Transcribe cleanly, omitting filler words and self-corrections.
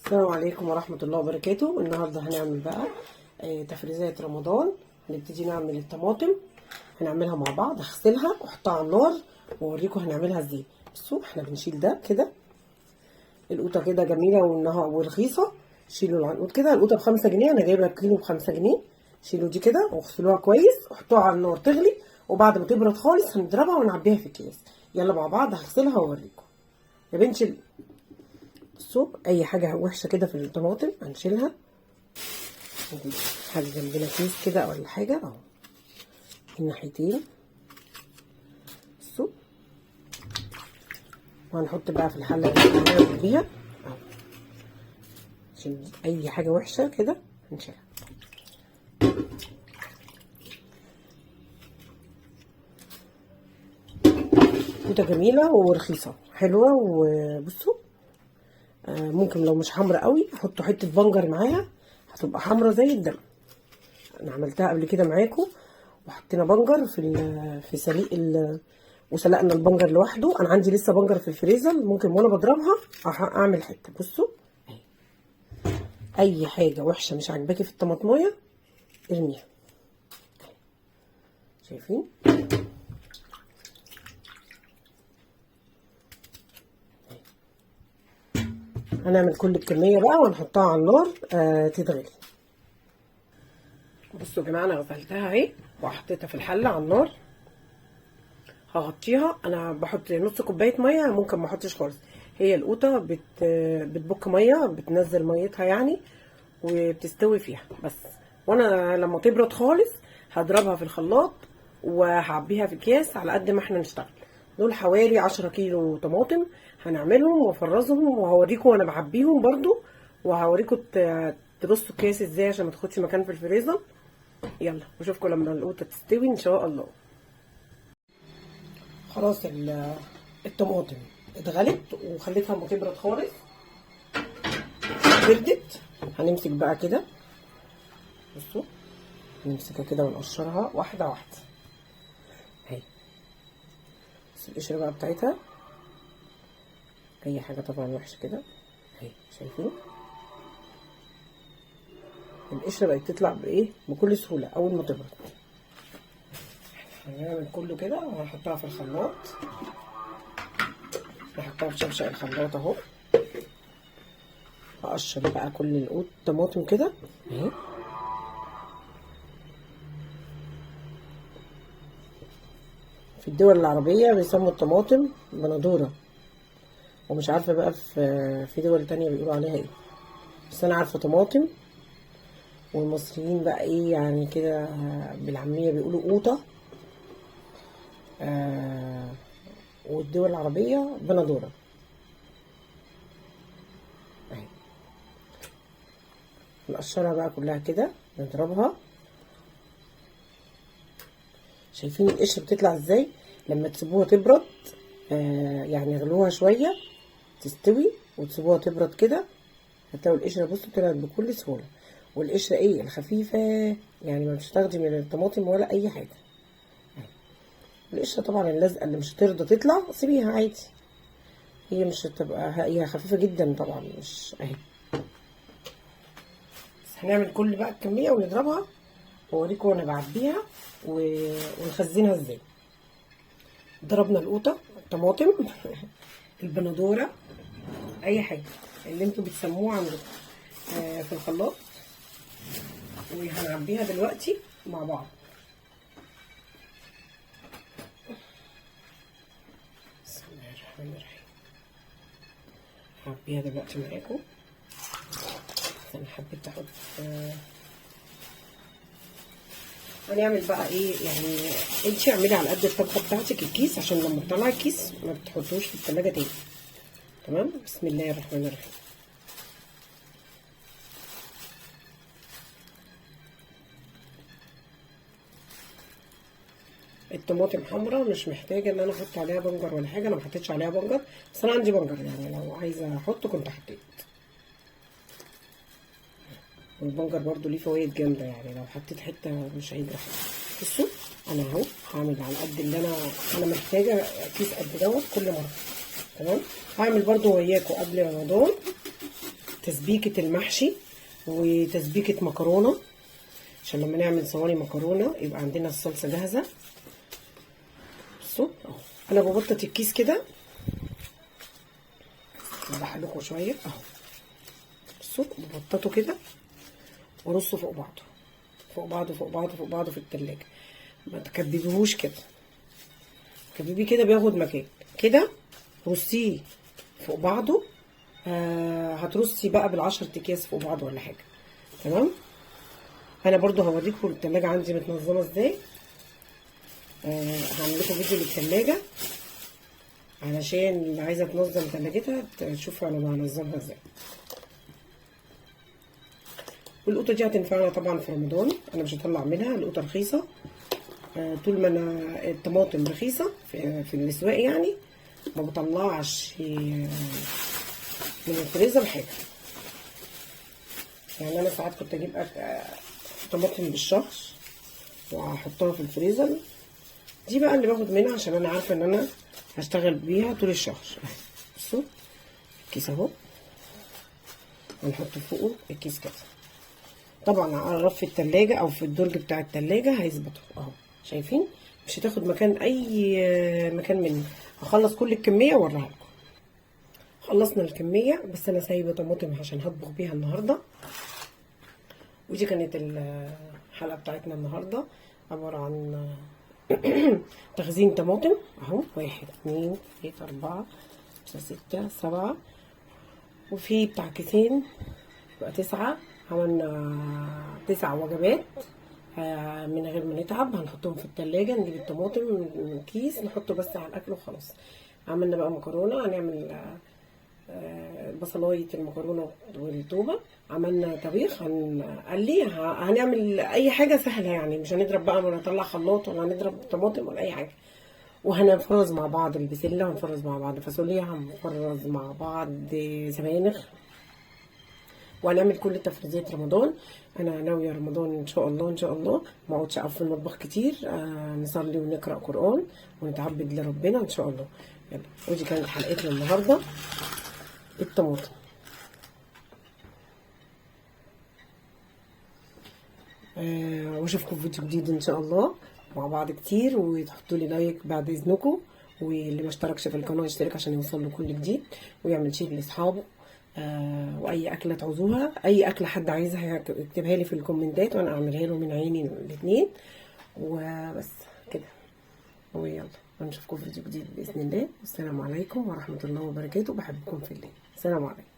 السلام عليكم ورحمة الله وبركاته. النهاردة هنعمل بقى تفريزات رمضان. هنبتدي نعمل الطماطم، هنعملها مع بعض. هغسلها واحطها على النار واوريكم هنعملها ازاي. بصوا احنا بنشيل ده كده، القوطة كده جميلة ورخيصة. شيلوا العنقود كده، القوطة ب5 جنيه، انا جايبة كيلو ب5 جنيه. شيلوا دي كده واغسلوها كويس وحطوها على النار تغلي، وبعد ما تبرد خالص هنضربها ونعبيها في اكياس. يلا مع بعض هغسلها واوريكم يا بنتي. بصوا اي حاجه وحشه كده في الطماطم هنشيلها. نجيب حاجه جنبنا كيس كده ولا حاجه اهو، الناحيتين. بصوا، وهنحط بقى في الحله اللي هنعمل بيها اهو، عشان اي حاجه وحشه كده هنشيلها. قوطه جميله ورخيصه حلوه. وبصوا ممكن لو مش حمرا قوي حطوا حته بنجر معاها، هتبقى حمرا زي الدم. انا عملتها قبل كده معاكم وحطينا بنجر في سليق وسلقنا البنجر لوحده. انا عندي لسه بنجر في الفريزر، ممكن وانا بضربها اعمل حته. بصوا اي حاجه وحشه مش عاجباكي في الطماطمايه ارميها. شايفين؟ هنعمل كل الكميه بقى ونحطها على النار تتغلي. بصوا يا جماعه، انا غسلتها اهي وحطيتها في الحله على النار. هغطيها. انا بحط نص كوبايه ميه، ممكن ما احطش خالص. هي القوطه بتبك ميه، بتنزل ميتها يعني، وبتستوي فيها بس. وانا لما تبرد خالص هضربها في الخلاط وهعبيها في اكياس على قد ما احنا نشتغل. دول حوالي 10 كيلو طماطم هنعملهم وافرزهم، وهوريكم وانا بعبيهم برضو، وهوريكم ترصوا الكيس ازاي عشان ما تاخدش مكان في الفريزر. يلا واشوفكم لما القوطه تستوي ان شاء الله. خلاص الطماطم اتغلت وخليتها اما تبرد خالص. بردت. هنمسك بقى كده، بصوا نمسكها كده ونقشرها واحده واحده اهي. بس القشره بقى بتاعتها اي حاجه طبعا وحشه كده اهي، شايفين القشره بقت تطلع بايه بكل سهوله اول ما تبرد. هنعمل كله كده وهنحطها في الخلاط. نحطها في شفشق الخلاط اهو. هقشر بقى كل الطماطم كده اهي. في الدول العربية بيسموا الطماطم بندورة، ومش عارفة بقى في دول تانية بيقولوا عليها ايه، بس انا عارفة طماطم. والمصريين بقى ايه يعني كده بالعامية بيقولوا قوطة، والدول العربية بندورة اهي. نقشرها بقى كلها كده، نضربها. شايفين القشرة بتطلع ازاي لما تسيبوها تبرد؟ يعني يغلوها شوية تستوي وتسيبوها تبرد كده، هتلاقوا القشرة بصوا طلعت بكل سهولة. والقشرة ايه الخفيفة، يعني ما بتستخدم من الطماطم ولا اي حاجة. القشرة طبعا اللزقة اللي مش هترضى تطلع سيبيها عادي، هي مش هتبقى، هي خفيفة جدا طبعا مش اهي. بس هنعمل كل بقى الكمية ونضربها واوريكم وانا بعبيها ونخزنها ازاي. ضربنا القوطة، الطماطم البندورة، اي حاجة اللي انتوا بتسموها عندكم في الخلاط، وهنعبيها دلوقتي مع بعض. بسم الله الرحمن الرحيم. هعبيها دلوقتي معاكم. انا حبيت احط هنعمل بقى ايه يعني. انتي اعملي على قد الطبخه بتاعتك الكيس، عشان لما تطلعي الكيس ما بتحطوش في التلاجة تاني. تمام. بسم الله الرحمن الرحيم. الطماطم حمرا مش محتاجه ان انا احط عليها بنجر ولا حاجه، انا ما حطيتش عليها بنجر، بس انا عندي بنجر يعني لو عايزه احطه كنت حطيت. والبنجر برضو ليه فوائد جامده، يعني لو حطيت حته مش هيجرح. بصوا انا اهو هعمل على قد اللي انا محتاجه كيس قد دوت كل مره. تمام. هعمل برضو وياكم قبل رمضان تسبيكه المحشي وتسبيكه مكرونه، عشان لما نعمل صواني مكرونه يبقى عندنا الصلصه جاهزه. بصوا اهو، انا ببطط الكيس كده، بحلكوا شويه اهو. بصوا ببططه كده وارصه فوق بعضه فوق بعضه فوق بعضه فوق بعضه في التلاجة. ما تكببيهوش كده، كبيبي كده بياخد مكان كده. رصيه فوق بعضه. هترصي بقى بالعشر اكياس فوق بعض ولا حاجه. تمام. انا برضو هوريكم التلاجة عندي متنظمه ازاي. هعمل لكم فيديو للتلاجة علشان اللي عايزه تنظم تلاجتها تشوف انا بنظمها ازاي. والقوطه دي هتنفعنا طبعا في رمضان. انا مش هطلع منها، القوطه رخيصه. طول ما انا الطماطم رخيصه في الاسواق يعني ما بطلعش من الفريزر حاجه. يعني انا ساعات كنت اجيب طماطم بالشهر واحطها في الفريزر. دي بقى اللي باخد منها عشان انا عارفه ان انا هشتغل بيها طول الشهر. بصوا الكيس اهو، هنحط فوقه الكيس كده. طبعا على رف التلاجة او في الدرج بتاع التلاجة هيثبتوا اهو. شايفين؟ مش هتاخد مكان اي مكان منه. هخلص كل الكميه واوريها لكم. خلصنا الكميه، بس انا سايبه طماطم عشان هطبخ بيها النهارده. ودي كانت الحلقه بتاعتنا النهارده، عباره عن تخزين طماطم اهو. 1 2 3 4 5 6 7، وفي بتاع كيسين يبقى 9. عملنا 9 وجبات من غير ما نتعب. هنحطهم في التلاجة، نجيب الطماطم من كيس نحطه بس على الاكل وخلاص. عملنا بقى مكرونه، هنعمل بصلايه المكرونه والتومه. عملنا طبيخ، هنقلي، هنعمل اي حاجه سهله يعني. مش هنضرب بقى ولا نطلع خلاط ولا هنضرب طماطم ولا اي حاجه. وهنفرز مع بعض البسله، وهنفرز مع بعض فاصوليا، هنفرز مع بعض سبانخ، وهنعمل كل تفريزات رمضان. انا ناويه رمضان ان شاء الله ان شاء الله ما اقعدش اقف في المطبخ كتير. نصلي ونقرا قران ونتعبد لربنا ان شاء الله. يلا، ودي كانت حلقتنا النهارده الطماطم. واشوفكم في فيديو جديد ان شاء الله مع بعض كتير. وتحطوا لي لايك بعد اذنكم، واللي ما اشتركش في القناه يشترك عشان يوصل له كل جديد، ويعمل شير لاصحابه. واي اكله تعوزوها، اي اكله حد عايزها اكتبها لي في الكومنتات وانا اعملها له من عيني الاثنين. وبس كده، ويلا ونشوفكم في فيديو جديد باذن الله. والسلام عليكم ورحمه الله وبركاته. بحبكم في الله. السلام عليكم.